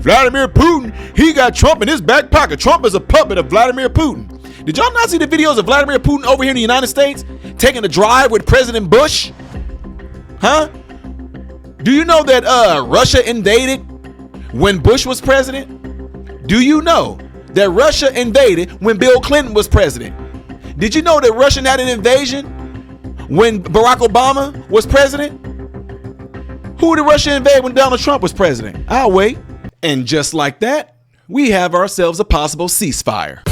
Vladimir Putin, he got Trump in his back pocket. Trump is a puppet of Vladimir Putin. Did y'all not see the videos of Vladimir Putin over here in the United States taking a drive with President Bush? Huh? Do you know that Russia invaded when Bush was president? Do you know that Russia invaded when Bill Clinton was president? Did you know that Russia had an invasion when Barack Obama was president? Who did Russia invade when Donald Trump was president? I'll wait. And just like that, we have ourselves a possible ceasefire.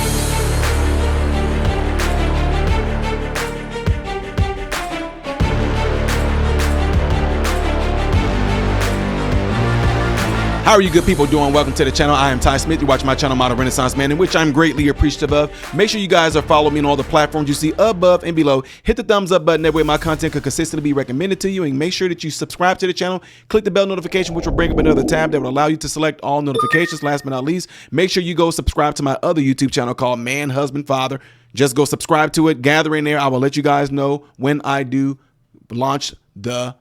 How are you good people doing? Welcome to the channel. I am Ty Smith. You watch my channel, Modern Renaissance Man, in which I'm greatly appreciative of. Make sure you guys are following me on all the platforms you see above and below. Hit the thumbs up button. That way my content could consistently be recommended to you. And make sure that you subscribe to the channel. Click the bell notification, which will bring up another tab that will allow you to select all notifications. Last but not least, make sure you go subscribe to my other YouTube channel called Man, Husband, Father. Just go subscribe to it. Gather in there. I will let you guys know when I do launch the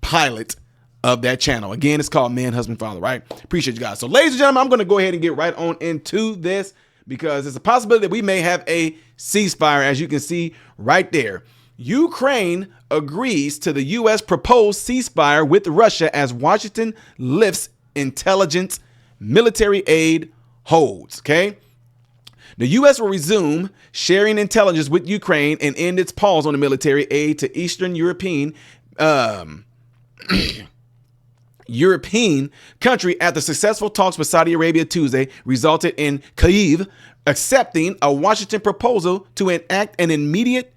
pilot of that channel. Again, it's called Man, Husband, Father, right? Appreciate you guys. So ladies and gentlemen, I'm going to go ahead and get right on into this because there's a possibility that we may have a ceasefire, as you can see right there. Ukraine agrees to the U.S. proposed ceasefire with Russia as Washington lifts intelligence military aid holds, okay? The U.S. will resume sharing intelligence with Ukraine and end its pause on the military aid to Eastern European country after successful talks with Saudi Arabia Tuesday resulted in Kyiv accepting a Washington proposal to enact an immediate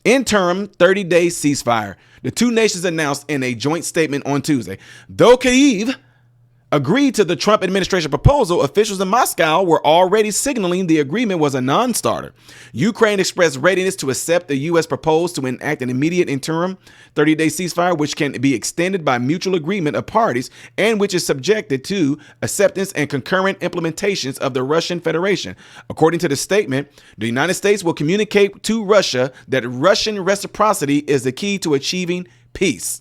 interim 30-day ceasefire. The two nations announced in a joint statement on Tuesday. Though Kyiv agreed to the Trump administration proposal, officials in Moscow were already signaling the agreement was a non-starter. Ukraine expressed readiness to accept the U.S. proposal to enact an immediate interim 30-day ceasefire, which can be extended by mutual agreement of parties and which is subjected to acceptance and concurrent implementations of the Russian Federation. According to the statement, the United States will communicate to Russia that Russian reciprocity is the key to achieving peace.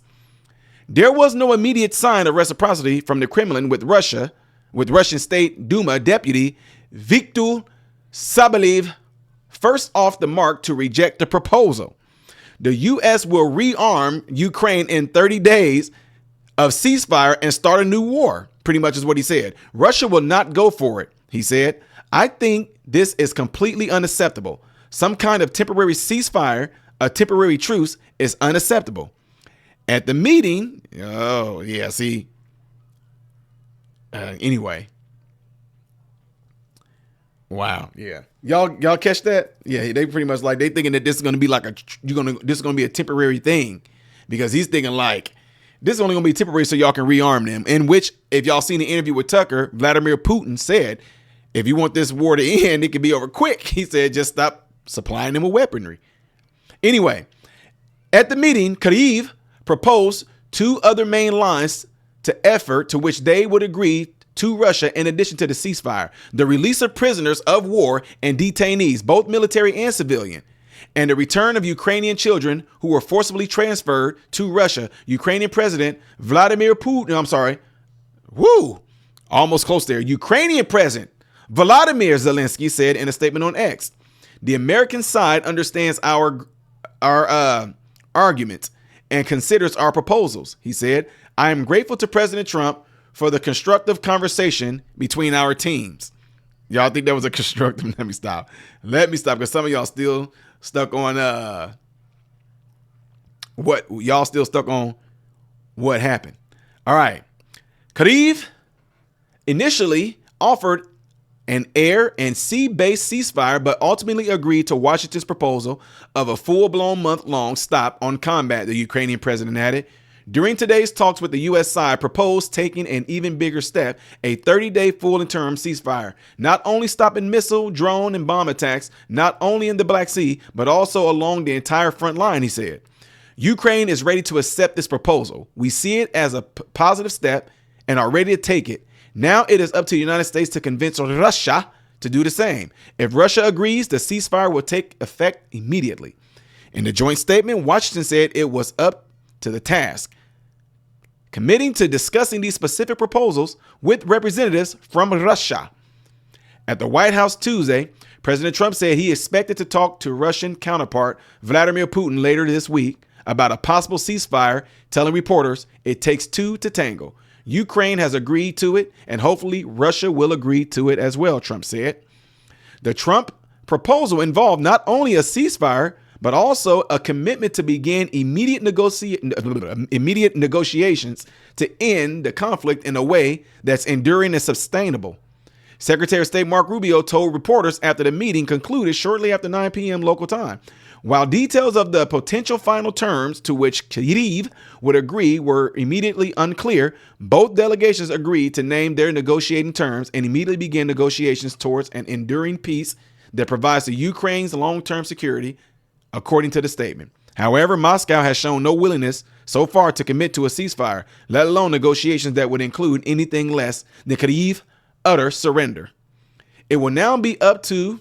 There was no immediate sign of reciprocity from the Kremlin with Russian State Duma Deputy Viktor Sabelev first off the mark to reject the proposal. The U.S. will rearm Ukraine in 30 days of ceasefire and start a new war, pretty much is what he said. Russia will not go for it, he said. I think this is completely unacceptable. Some kind of temporary ceasefire, a temporary truce, is unacceptable. At the meeting, oh, yeah, see, anyway. Wow. Yeah. Y'all catch that? Yeah, they pretty much like, they thinking that this is going to be like this is going to be a temporary thing because he's thinking like, this is only going to be temporary so y'all can rearm them. In which, if y'all seen the interview with Tucker, Vladimir Putin said, if you want this war to end, it can be over quick. He said, just stop supplying them with weaponry. Anyway, at the meeting, Kyiv proposed two other main lines to effort to which they would agree to Russia in addition to the ceasefire: the release of prisoners of war and detainees, both military and civilian, and the return of Ukrainian children who were forcibly transferred to Russia. Ukrainian President Vladimir Putin, almost close there. Ukrainian President Volodymyr Zelensky said in a statement on X, the American side understands our arguments and considers our proposals. He said, I am grateful to President Trump for the constructive conversation between our teams. Y'all think that was a constructive? Let me stop because some of y'all still stuck on what happened. All right. Kyiv initially offered an air and sea-based ceasefire, but ultimately agreed to Washington's proposal of a full-blown month-long stop on combat, the Ukrainian president added. During today's talks with the U.S. side, proposed taking an even bigger step, a 30-day full and term ceasefire, not only stopping missile, drone, and bomb attacks, not only in the Black Sea, but also along the entire front line, he said. Ukraine is ready to accept this proposal. We see it as a positive step and are ready to take it. Now it is up to the United States to convince Russia to do the same. If Russia agrees, the ceasefire will take effect immediately. In the joint statement, Washington said it was up to the task. committing to discussing these specific proposals with representatives from Russia. At the White House Tuesday, President Trump said he expected to talk to Russian counterpart Vladimir Putin later this week about a possible ceasefire, telling reporters it takes two to tango. Ukraine has agreed to it, and hopefully Russia will agree to it as well, Trump said. The Trump proposal involved not only a ceasefire, but also a commitment to begin immediate negotiations to end the conflict in a way that's enduring and sustainable. Secretary of State Marco Rubio told reporters after the meeting concluded shortly after 9 p.m. local time. While details of the potential final terms to which Kyiv would agree were immediately unclear, both delegations agreed to name their negotiating terms and immediately begin negotiations towards an enduring peace that provides to Ukraine's long-term security, according to the statement. However, Moscow has shown no willingness so far to commit to a ceasefire, let alone negotiations that would include anything less than Kyiv's utter surrender. It will now be up to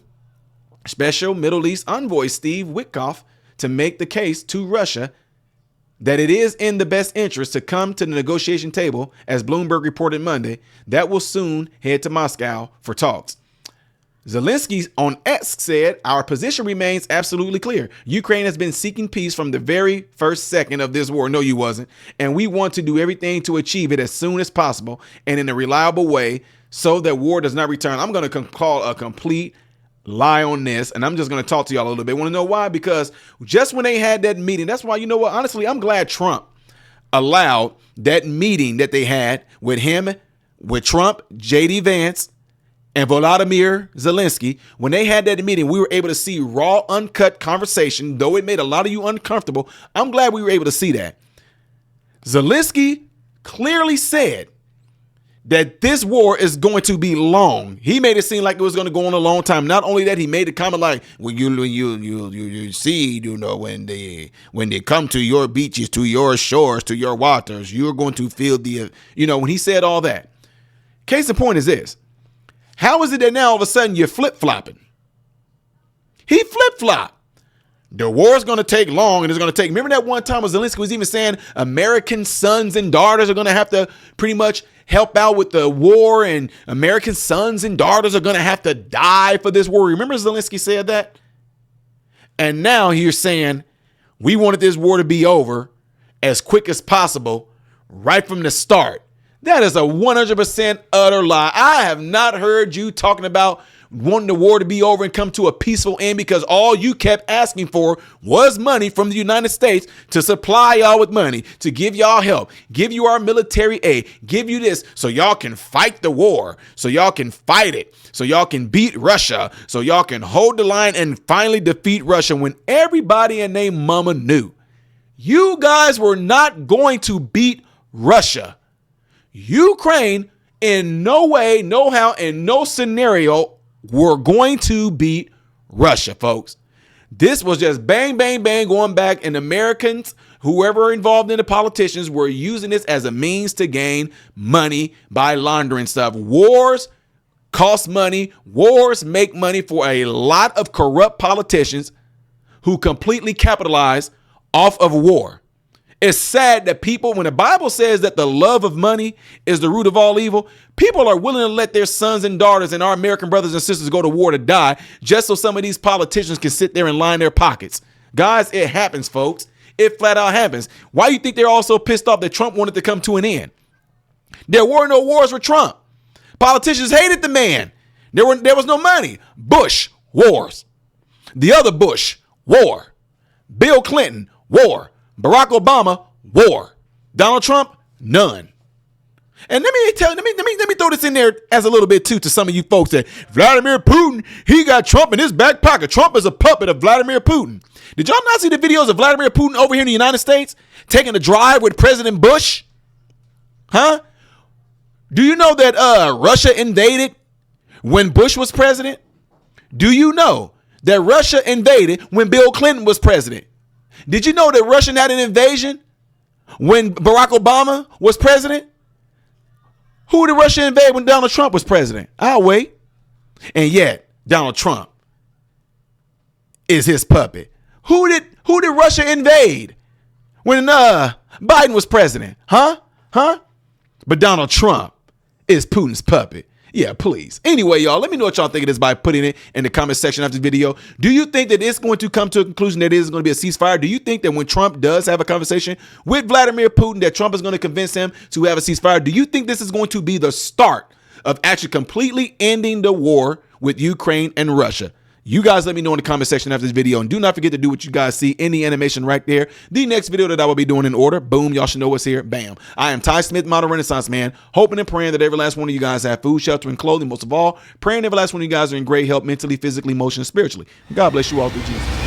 Special Middle East Envoy Steve Witkoff to make the case to Russia that it is in the best interest to come to the negotiation table, as Bloomberg reported Monday. That will soon head to Moscow for talks. Zelensky on X said, "Our position remains absolutely clear. Ukraine has been seeking peace from the very first second of this war." No, you wasn't. "And we want to do everything to achieve it as soon as possible and in a reliable way so that war does not return." I'm going to call a complete lie on this, and I'm just going to talk to y'all a little bit. Want to know why? Because just when they had that meeting, that's why, you know what, honestly, I'm glad Trump allowed that meeting that they had with him, with Trump, J.D. Vance, and Volodymyr Zelensky. When they had that meeting, we were able to see raw, uncut conversation, though it made a lot of you uncomfortable. I'm glad we were able to see that. Zelensky clearly said that this war is going to be long. He made it seem like it was going to go on a long time. Not only that, he made the comment like, "When you see, you know, when they come to your beaches, to your shores, to your waters, you're going to feel the," you know, when he said all that. Case in point is this. How is it that now all of a sudden you're flip-flopping? He flip-flopped. The war is going to take long, and it's going to take. Remember that one time when Zelensky was even saying American sons and daughters are going to have to pretty much help out with the war, and American sons and daughters are going to have to die for this war. Remember Zelensky said that? And now you're saying we wanted this war to be over as quick as possible right from the start. That is a 100% utter lie. I have not heard you talking about wanting the war to be over and come to a peaceful end, because all you kept asking for was money from the United States to supply y'all with money, to give y'all help, give you our military aid, give you this so y'all can fight the war, so y'all can fight it, so y'all can beat Russia, so y'all can hold the line and finally defeat Russia, when everybody and their mama knew you guys were not going to beat Russia. Ukraine in no way, no how, in no scenario were going to beat Russia, folks. This was just bang, bang, bang going back, and Americans, whoever involved in the politicians, were using this as a means to gain money by laundering stuff. Wars cost money. Wars make money for a lot of corrupt politicians who completely capitalize off of war. It's sad that people, when the Bible says that the love of money is the root of all evil, people are willing to let their sons and daughters and our American brothers and sisters go to war to die just so some of these politicians can sit there and line their pockets. Guys, it happens, folks. It flat out happens. Why do you think they're all so pissed off that Trump wanted to come to an end? There were no wars with Trump. Politicians hated the man. There was no money. Bush, wars. The other Bush, war. Bill Clinton, war. Barack Obama, war. Donald Trump, none. And let me throw this in there as a little bit too to some of you folks that Vladimir Putin, he got Trump in his back pocket. Trump is a puppet of Vladimir Putin. Did y'all not see the videos of Vladimir Putin over here in the United States taking a drive with President Bush? Huh? Do you know that Russia invaded when Bush was president? Do you know that Russia invaded when Bill Clinton was president? Did you know that Russia had an invasion when Barack Obama was president? Who did Russia invade when Donald Trump was president? I'll wait. And yet, Donald Trump is his puppet. Who did Russia invade when Biden was president? Huh? Huh? But Donald Trump is Putin's puppet. Yeah, please. Anyway, y'all, let me know what y'all think of this by putting it in the comment section after this video. Do you think that it's going to come to a conclusion that it is going to be a ceasefire? Do you think that when Trump does have a conversation with Vladimir Putin, that Trump is going to convince him to have a ceasefire? Do you think this is going to be the start of actually completely ending the war with Ukraine and Russia? You guys let me know in the comment section after this video, and do not forget to do what you guys see in the animation right there. The next video that I will be doing in order, boom, y'all should know what's here, bam. I am Ty Smith, Model Renaissance Man, hoping and praying that every last one of you guys have food, shelter, and clothing. Most of all, praying every last one of you guys are in great health mentally, physically, emotionally, spiritually. God bless you all through Jesus.